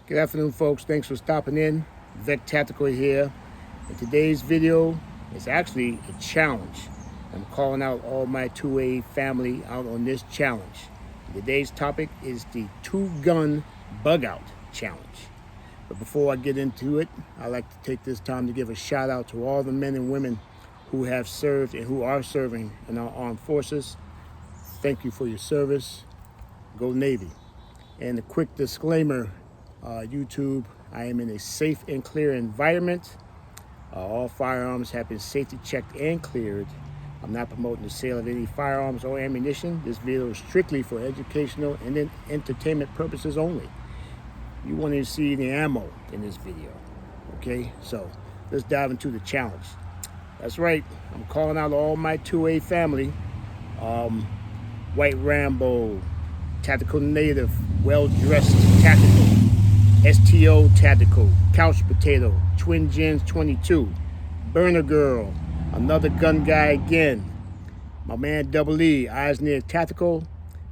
Good afternoon, folks. Thanks for stopping in. Vec Tactical here. And today's video is actually a challenge. I'm calling out all my 2A family out on this challenge. Today's topic is the 2-gun bug-out challenge. But before I get into it, I'd like to take this time to give a shout out to all the men and women who have served and who are serving in our armed forces. Thank you for your service. Go Navy. And a quick disclaimer, YouTube, I am in a safe and clear environment. All firearms have been safety checked and cleared. I'm not promoting the sale of any firearms or ammunition. This video is strictly for educational and entertainment purposes only. You want to see the ammo in this video, okay? So let's dive into the challenge. That's right, I'm calling out all my 2A family. White Rambo, Tactical Native, Well-Dressed Tactical, STO Tactical, Couch Potato, Twin Gens 22, Burner Girl, Another Gun Guy Again, my man Double E, Eisner Tactical,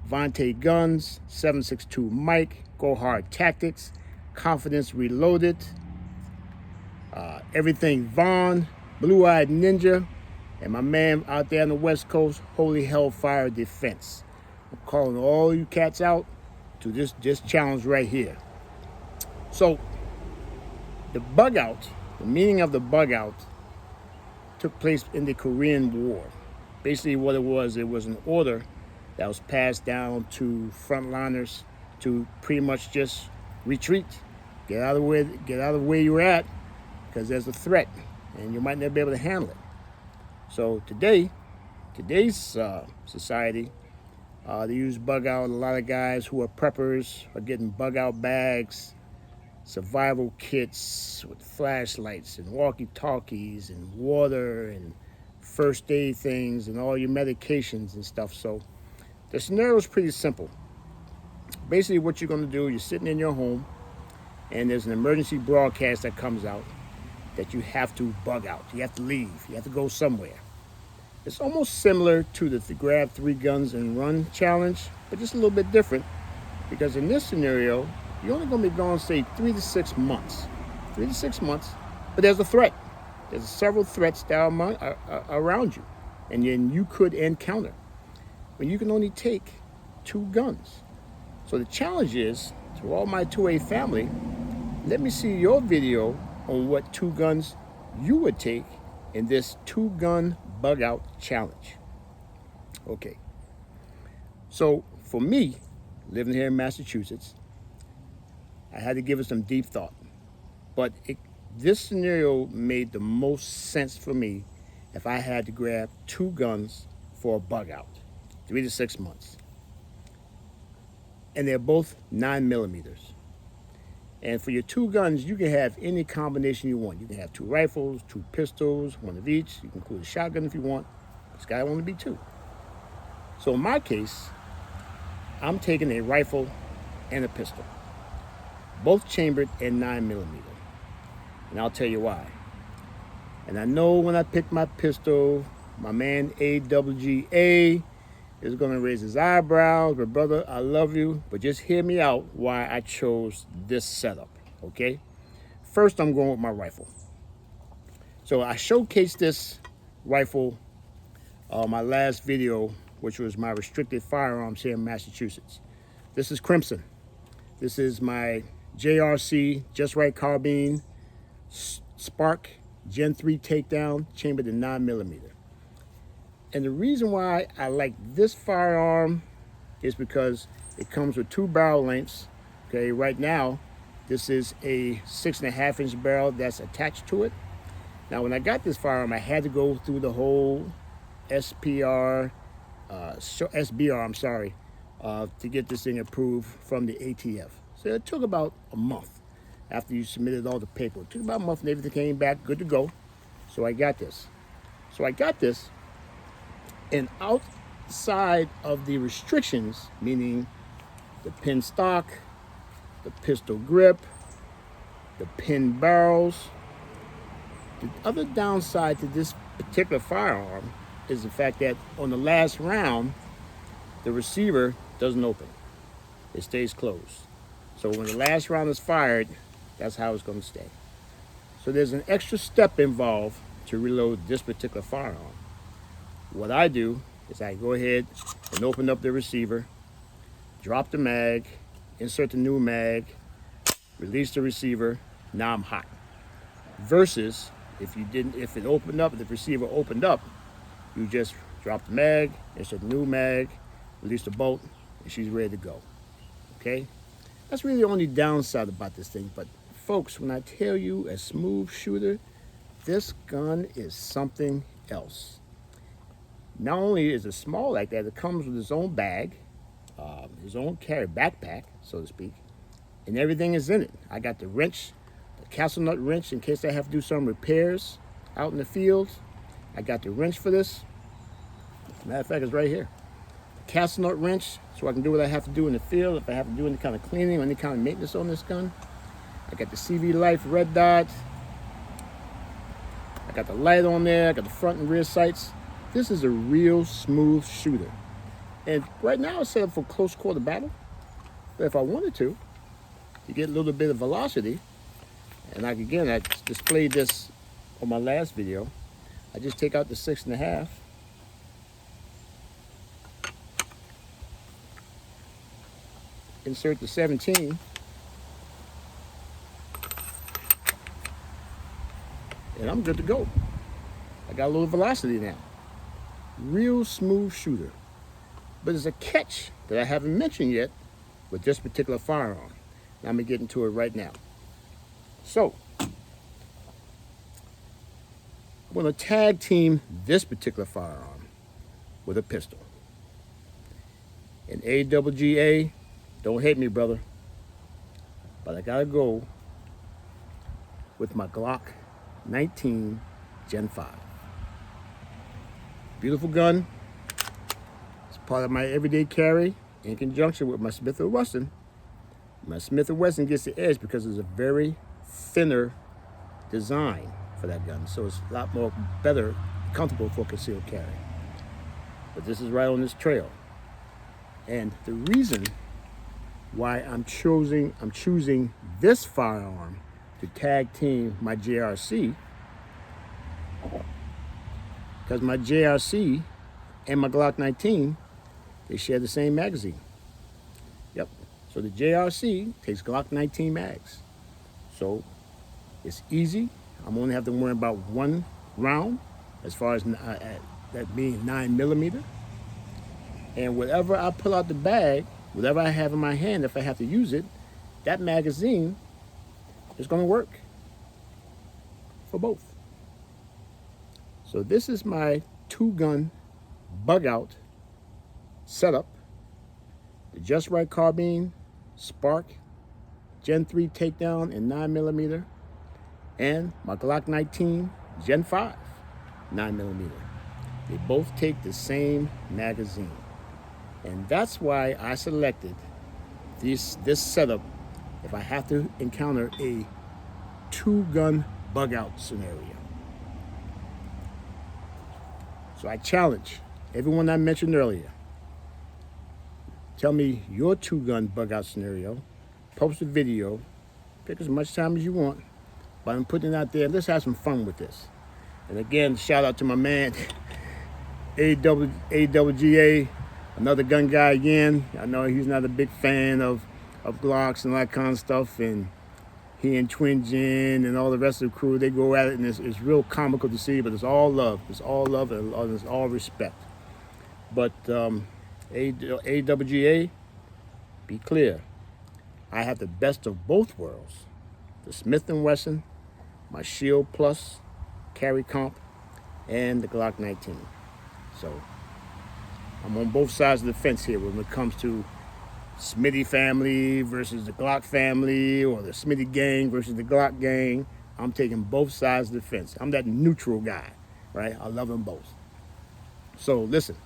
Vontae Guns, 762 Mike, Go Hard Tactics, Confidence Reloaded, Everything Vaughn, Blue Eyed Ninja, and my man out there on the West Coast, Holy Hellfire Defense. I'm calling all you cats out to this challenge right here. So, the bug out, the meaning of the bug out, took place in the Korean War. Basically what it was an order that was passed down to frontliners to pretty much just retreat. Get out of where you're at, because there's a threat and you might not be able to handle it. So today's society, they use bug out. A lot of guys who are preppers are getting bug out bags, survival kits with flashlights and walkie-talkies and water and first aid things and all your medications and stuff. So the scenario is pretty simple. Basically what you're going to do, you're sitting in your home and there's an emergency broadcast that comes out that you have to bug out. You have to leave. You have to go somewhere. It's almost similar to the grab 3 guns and run challenge, but just a little bit different, because in this scenario, you're only going to be gone, say, 3 to 6 months. 3 to 6 months, but there's a threat. There's several threats that are around you, and then you could encounter when you can only take 2 guns. So the challenge is, to all my 2A family, let me see your video on what 2 guns you would take in this 2-gun bug out challenge. Okay. So for me, living here in Massachusetts, I had to give it some deep thought. But this scenario made the most sense for me if I had to grab 2 guns for a bug out, 3 to 6 months. And they're both 9mm. And for your 2 guns, you can have any combination you want. You can have 2 rifles, 2 pistols, 1 of each. You can include a shotgun if you want. It's got to only be 2. So in my case, I'm taking a rifle and a pistol, both chambered in 9mm. And I'll tell you why. And I know when I picked my pistol, my man AWGA is going to raise his eyebrows, but brother, I love you, but just hear me out why I chose this setup, okay? First, I'm going with my rifle. So I showcased this rifle my last video, which was my restricted firearms here in Massachusetts. This is Crimson. This is my JRC, Just Right Carbine, Spark Gen 3 takedown, chambered in 9mm. And the reason why I like this firearm is because it comes with 2 barrel lengths. Okay, right now, this is a 6.5-inch barrel that's attached to it. Now, when I got this firearm, I had to go through the whole SBR, to get this thing approved from the ATF. So it took about a month after you submitted all the paperwork. It took about a month and everything came back good to go. So I got this. And outside of the restrictions, meaning the pin stock, the pistol grip, the pin barrels, the other downside to this particular firearm is the fact that on the last round, the receiver doesn't open. It stays closed. So when the last round is fired, that's how it's going to stay. So there's an extra step involved to reload this particular firearm. What I do is I go ahead and open up the receiver, drop the mag, insert the new mag, release the receiver. Now I'm hot. Versus if it opened up, if the receiver opened up, you just drop the mag, insert the new mag, release the bolt, and she's ready to go. Okay? That's really the only downside about this thing. But folks, when I tell you a smooth shooter, this gun is something else. Not only is it small like that, it comes with its own bag, his own carry backpack, so to speak, and everything is in it. I got the wrench, the castle nut wrench in case I have to do some repairs out in the field. I got the wrench for this. Matter of fact, it's right here. The castle nut wrench, so I can do what I have to do in the field if I have to do any kind of cleaning or any kind of maintenance on this gun. I got the CV Life red dot. I got the light on there. I got the front and rear sights. This is a real smooth shooter. And right now it's set up for close quarter battle. But if I wanted to get a little bit of velocity, and I displayed this on my last video. I just take out the 6.5. Insert the 17. And I'm good to go. I got a little velocity now. Real smooth shooter. But there's a catch that I haven't mentioned yet with this particular firearm. And I'm going to get into it right now. So, I'm going to tag team this particular firearm with a pistol. An AWGA, don't hate me, brother, but I got to go with my Glock 19 Gen 5. Beautiful gun. It's part of my everyday carry in conjunction with my Smith & Wesson. My Smith & Wesson gets the edge because it's a very thinner design for that gun, so it's a lot more better, comfortable for concealed carry. But this is right on this trail. And the reason why I'm choosing this firearm to tag team my JRC, because my JRC and my Glock 19, they share the same magazine. Yep. So the JRC takes Glock 19 mags. So it's easy. I'm only have to worry about one round as far as that being 9mm. And whatever I pull out the bag, whatever I have in my hand, if I have to use it, that magazine is going to work for both. So this is my 2-gun bug-out setup. The Just Right carbine, Spark, Gen 3 takedown in 9mm, and my Glock 19 Gen 5 9mm. They both take the same magazine. And that's why I selected this setup if I have to encounter a 2-gun bug-out scenario. So I challenge everyone I mentioned earlier. Tell me your 2-gun bug-out scenario. Post a video. Take as much time as you want. But I'm putting it out there. Let's have some fun with this. And again, shout out to my man, AWGA, another gun guy again. I know he's not a big fan of Glocks and all that kind of stuff. And he and Twin Gin and all the rest of the crew, they go at it, and it's real comical to see, but it's all love. It's all love and it's all respect. But AWGA, be clear. I have the best of both worlds. The Smith & Wesson, my Shield Plus carry comp, and the Glock 19. So I'm on both sides of the fence here when it comes to Smitty family versus the Glock family, or the Smitty gang versus the Glock gang. I'm taking both sides of the fence. I'm that neutral guy, right? I love them both. So listen,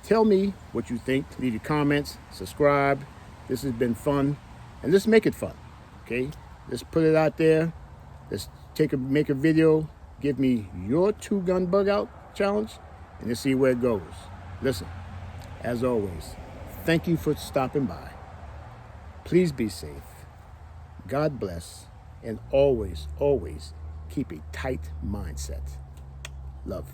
tell me what you think. Leave your comments, subscribe. This has been fun, and let's make it fun, okay? Let's put it out there. Let's make a video. Give me your 2-gun bug-out challenge, and let's see where it goes. Listen, as always, thank you for stopping by. Please be safe. God bless. And always, always keep a tight mindset. Love.